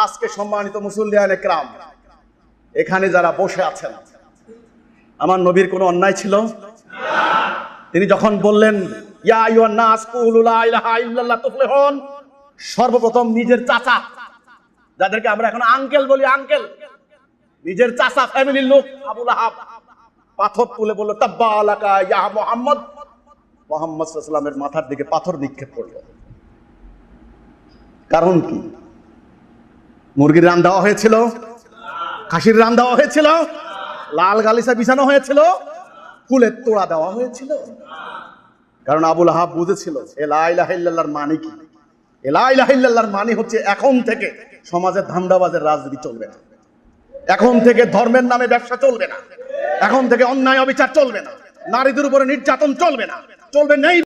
আজকে সম্মানিত মুসল্লিয়ান একরাম, এখানে যারা বসে আছেন, আমার নবীর কোনো অন্যায় ছিল? তিনি যখন বললেন ইয়া আইয়ুহান নাস কুলু লা ইলাহা ইল্লাল্লাহ তুফলিহুন, সর্বপ্রথম নিজের চাচা, যাদেরকে আমরা এখন আঙ্কেল বলি, আঙ্কেল, নিজের চাচা ফ্যামিলির লোক আবু লাহাব পাথর তুলে বলল তাব্বা আলাকা ইয়া মুহাম্মদ। মুহাম্মদ সাল্লাল্লাহু আলাইহি ওয়াসাল্লামের মাথার দিকে পাথর নিক্ষেপ করল। কারণ কি? মুরগির রান দেওয়া হয়েছিল, খাসির রান দেওয়া হয়েছিল, লাল গালিচা বিছানো হয়েছিল, ফুলের তোড়া দেওয়া হয়েছিল। কারণ আবু লাহাব বুঝেছিল লা ইলাহা ইল্লাল্লাহর মানে কি। লা ইলাহা ইল্লাল্লাহর মানে হচ্ছে এখন থেকে সমাজে ধান্দাবাজের রাজনীতি চলবে না, এখন থেকে ধর্মের নামে ব্যবসা চলবে না, এখন থেকে অন্যায় অবিচার চলবে না, নারীদের উপরে নির্যাতন চলবে না, চলবে নেই।